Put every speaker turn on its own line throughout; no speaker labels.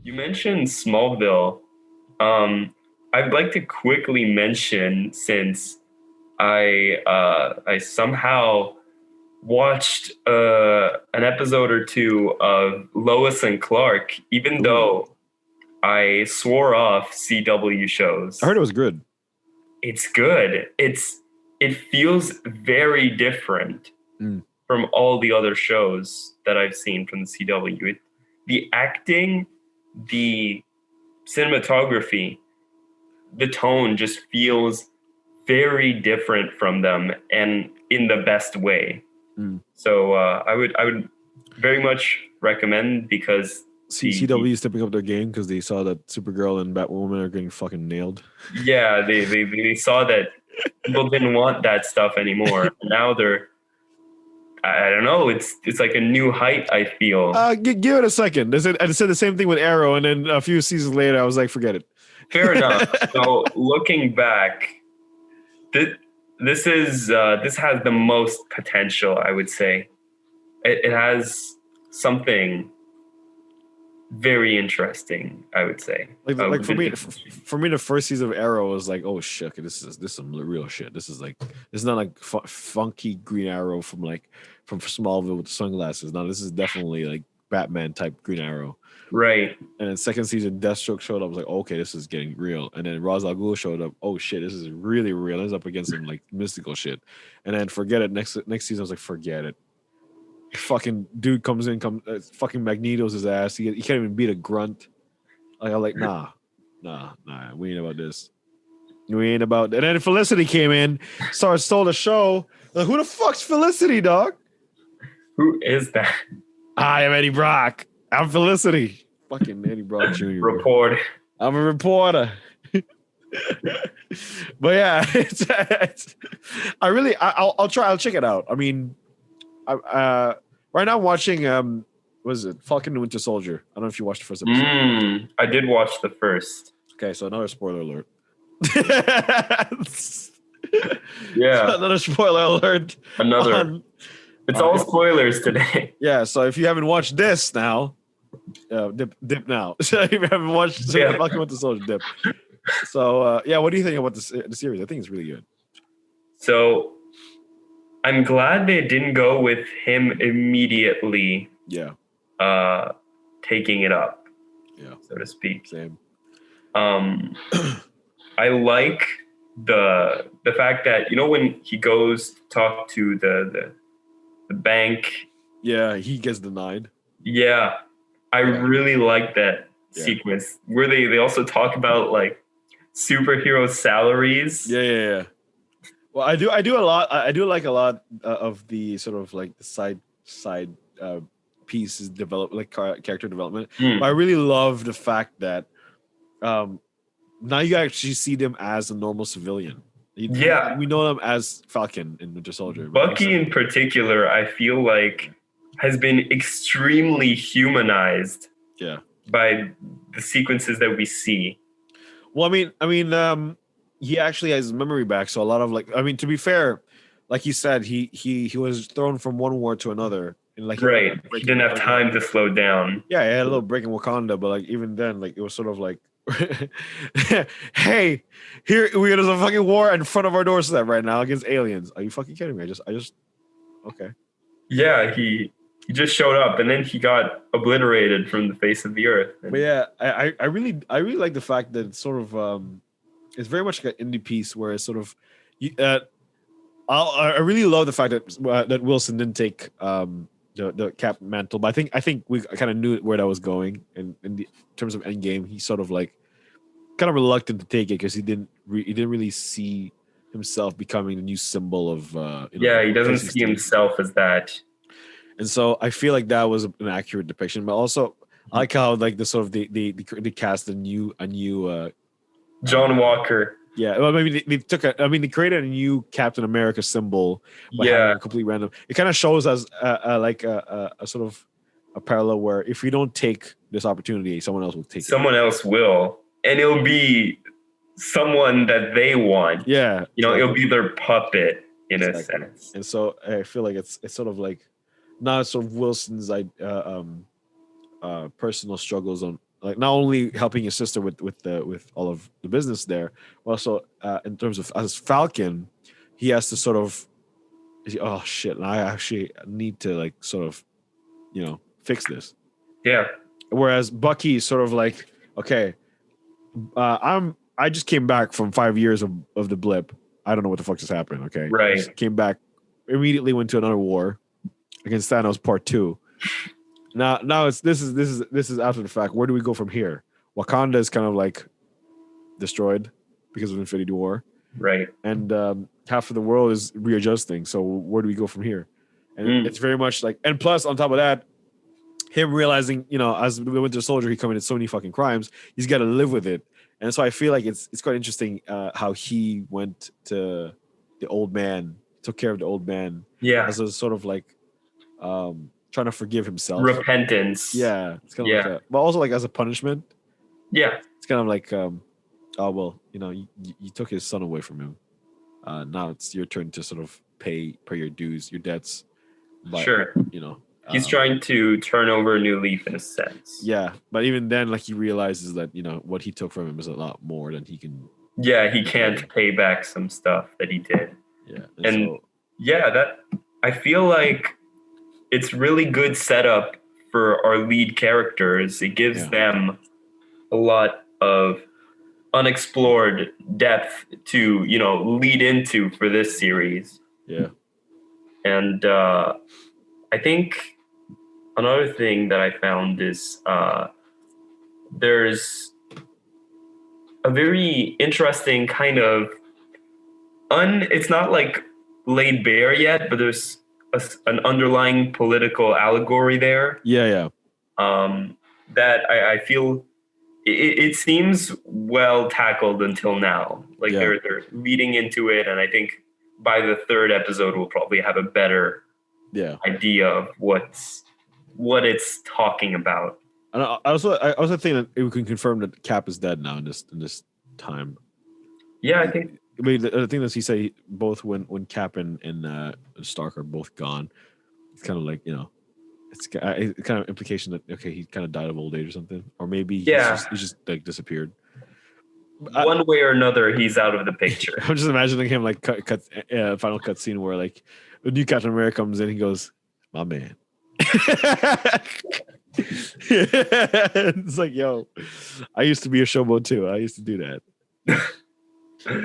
You mentioned Smallville. I'd like to quickly mention since I somehow watched an episode or two of Lois and Clark, even
Ooh.
though I swore off CW
I heard
shows.
it was good.
It's good. It feels very different
Mm.
from all the other shows that I've seen from the CW. The acting, the cinematography, the tone just feels very different from them and in the best way.
Mm.
So I would very much recommend because
CW is stepping up their game because they saw that Supergirl and Batwoman are getting fucking nailed.
yeah, they saw that people didn't want that stuff anymore. Now they're I don't know, it's like a new height, I feel.
Give it a second. I said the same thing with Arrow, and then a few seasons later, I was like, forget it.
Fair enough. So looking back, this this has the most potential, I would say. It has something very interesting, I would say.
Like for me, the first season of Arrow was like, oh shit, okay, this is some real shit. This is not like funky Green Arrow from Smallville with the sunglasses. No, this is definitely like Batman type Green Arrow.
Right.
And then second season, Deathstroke showed up. I was like, okay, this is getting real. And then Ra's al Ghul showed up. Oh shit, this is really real. Ends up against some like mystical shit. And then forget it. Next season, I was like, forget it. Fucking dude comes in, fucking Magneto's his ass. He can't even beat a grunt. Like I'm like, nah, we ain't about this. We ain't about. And then Felicity came in, stole the show. Like, who the fuck's Felicity, dog?
Who is that?
I am Eddie Brock. I'm Felicity. Fucking Eddie Brock Jr.
Report.
I'm a reporter. But yeah, I'll try. I'll check it out. I mean, right now I'm watching what is it? Falcon and Winter Soldier. I don't know if you watched the first episode.
I did watch the first.
Okay, so another spoiler alert.
Yeah.
Another spoiler alert.
Another. It's all spoilers today.
Yeah, so if you haven't watched this now, dip now. So if you haven't watched Falcon Winter Soldier, dip. So yeah, what do you think about the series? I think it's really good.
So I'm glad they didn't go with him immediately.
Yeah.
Taking it up.
Yeah.
So to speak.
Same.
I like the fact that when he goes to talk to the bank.
Yeah, he gets denied.
Yeah. I really like that sequence where they also talk about like superhero salaries.
Yeah. Well, I do a lot. I do like a lot of the sort of like the side pieces develop like character development. But I really love the fact that now you actually see them as a normal civilian. We know them as Falcon and Winter Soldier.
Bucky in particular, I feel like has been extremely humanized.
Yeah. By
the sequences that we see.
Well, I mean, he actually has memory back. So a lot of to be fair, like you said, he was thrown from one war to another. And like
he didn't have time to slow down.
Yeah, he had a little break in Wakanda, but like even then, like it was sort of like, hey, there's a fucking war in front of our doorstep right now against aliens. Are you fucking kidding me? I just okay.
Yeah, he just showed up and then he got obliterated from the face of the earth.
But yeah, I really like the fact that it's sort of it's very much like an indie piece where it's sort of I really love the fact that Wilson didn't take the Cap mantle, but I think we kind of knew where that was going, and in terms of Endgame, he's sort of like kind of reluctant to take it because he didn't really see himself becoming the new symbol of
he doesn't see himself as that.
And so I feel like that was an accurate depiction, but also I like how like the sort of they cast a new
John Walker.
Yeah, well, maybe they created a new Captain America symbol by having a complete random. It kind of shows us a sort of a parallel where if we don't take this opportunity, someone else will take it.
Someone else will, and it'll be someone that they want.
Yeah,
it'll be their puppet in a sense.
And so I feel like it's sort of like not sort of Wilson's personal struggles like not only helping his sister with all of the business there, but also in terms of as Falcon, he has to sort of, oh shit, I actually need to like sort of, fix this.
Yeah.
Whereas Bucky is sort of like, okay, I just came back from 5 years of the blip. I don't know what the fuck just happened. Okay,
Right.
I just came back, immediately went to another war against Thanos Part 2. Now this is after the fact. Where do we go from here? Wakanda is kind of like destroyed because of Infinity War,
right?
And half of the world is readjusting. So where do we go from here? And it's very much like, and plus on top of that, him realizing, as the Winter Soldier, he committed so many fucking crimes. He's got to live with it, and so I feel like it's quite interesting how he went to the old man, took care of the old man, as a sort of like trying to forgive himself,
repentance.
Yeah, it's kind of like but also like as a punishment.
Yeah,
it's kind of like, oh well, you took his son away from him. Now it's your turn to sort of pay your dues, your debts. But,
sure, he's trying to turn over a new leaf in a sense.
Yeah, but even then, like he realizes that what he took from him is a lot more than he can.
Yeah, he can't pay back some stuff that he did.
Yeah,
and that I feel like it's really good setup for our lead characters. It gives them a lot of unexplored depth to lead into for this series.
Yeah,
and I think another thing that I found is there's a very interesting kind of it's not like laid bare yet, but there's an underlying political allegory there.
Yeah.
That I feel it seems well tackled until now. Like they're leading into it, and I think by the third episode we'll probably have a better idea of what it's talking about.
And I also think that we can confirm that Cap is dead now in this time.
Yeah, I think.
I mean, the thing that he said, both when Cap and Stark are both gone, it's kind of like it's kind of implication that he kind of died of old age or something, or maybe he's just like disappeared.
One way or another, he's out of the picture.
I'm just imagining him like final cut scene where like the new Captain America comes in, he goes, "My man." It's like, yo, I used to be a showboat too. I used to do that.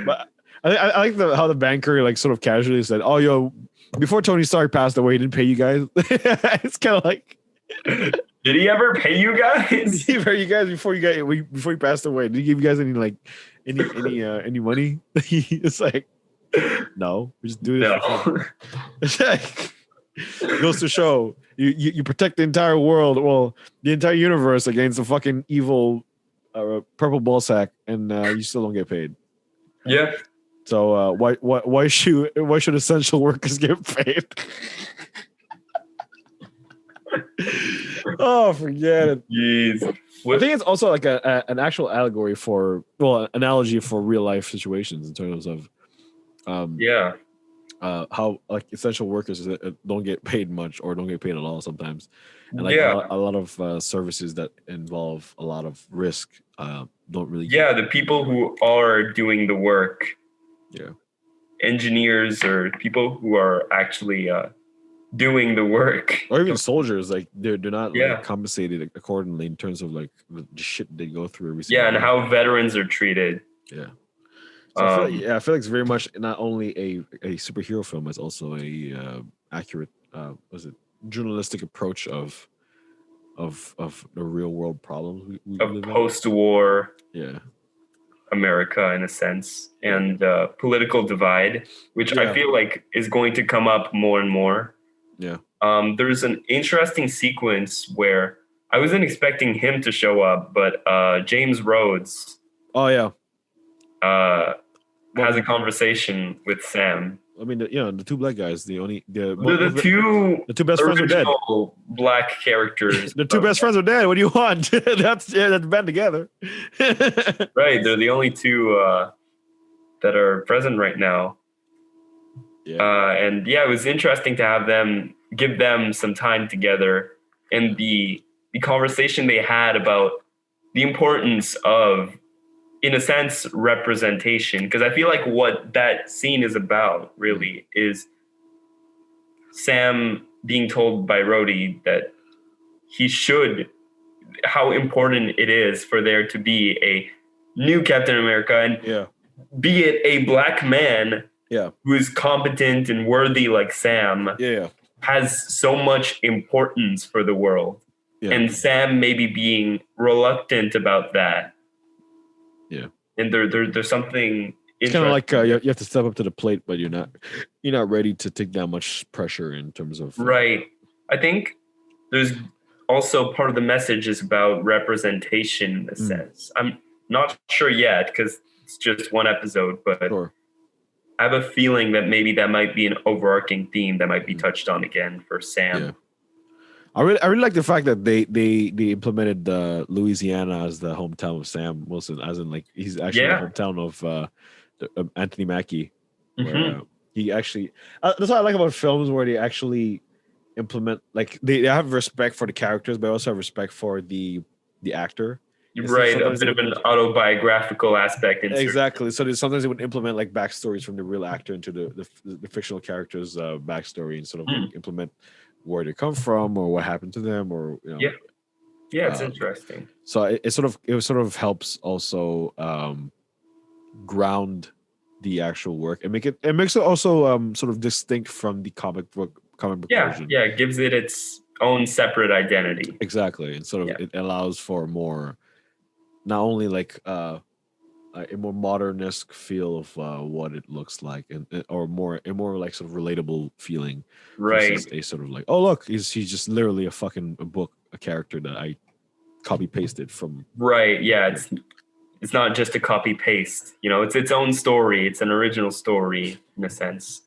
But I like how the banker like sort of casually said, "Oh, yo, before Tony Stark passed away, he didn't pay you guys." It's kind of like,
did he ever pay you guys?
Did he pay you guys before he passed away? Did he give you guys any money? It's like, no, we just do this. No. It's like, it goes to show you protect the entire world, well, the entire universe against the fucking evil purple ball sack, and you still don't get paid.
Yeah.
So why should essential workers get paid? Oh, forget it.
Jeez.
I think it's also like an actual allegory analogy for real life situations in terms of how like essential workers don't get paid much or don't get paid at all sometimes, and like a lot of services that involve a lot of risk don't really
the people who are doing the work, engineers or people who are actually doing the work,
or even soldiers, like they're not like compensated accordingly in terms of like the shit they go through every single
and how veterans are treated.
So I feel like it's very much not only a superhero film, it's also a accurate journalistic approach of the real world problems we
of post-war
in.
America in a sense, and political divide, which I feel like is going to come up more and more. There's an interesting sequence where I wasn't expecting him to show up, but James Rhodes has a conversation with Sam.
I mean, the two black guys, the
two
best friends are dead.
Black characters.
The two best friends are dead. What do you want? that's band together.
Right, they're the only two that are present right now. And it was interesting to have give them some time together, and the conversation they had about the importance of, in a sense, representation. Because I feel like what that scene is about really is Sam being told by Rhodey that he should, how important it is for there to be a new Captain America, and
Yeah.
be it a black man
Yeah.
who is competent and worthy like Sam,
Yeah.
has so much importance for the world.
Yeah.
And Sam maybe being reluctant about that.
Yeah.
And there's something
It's kind of like
interesting.
you have to step up to the plate, but you're not ready to take that much pressure in terms of
Right. I think there's also part of the message is about representation in a sense. I'm not sure yet because it's just one episode, but
Sure.
I have a feeling that maybe that might be an overarching theme that might be touched on again for Sam.
Yeah. I really like the fact that they implemented Louisiana as the hometown of Sam Wilson, as in like he's actually the hometown of Anthony Mackie. Where, he actually that's what I like about films where they actually implement, like they have respect for the characters, but also have respect for the actor.
Right, a bit of an autobiographical aspect.
Exactly. So sometimes they would implement like backstories from the real actor into the fictional character's backstory, and sort of like, implement where they come from or what happened to them, or
yeah, it's interesting.
So it sort of helps also ground the actual work and makes it also sort of distinct from the comic book version.
Yeah, it gives it its own separate identity.
Exactly, and sort of it allows for more, not only like a more modern-esque feel of what it looks like, and or more like sort of relatable feeling,
right?
A sort of like, oh look, he's just literally a character that I copy pasted from.
Right. Yeah, it's not just a copy paste. It's its own story. It's an original story in a sense.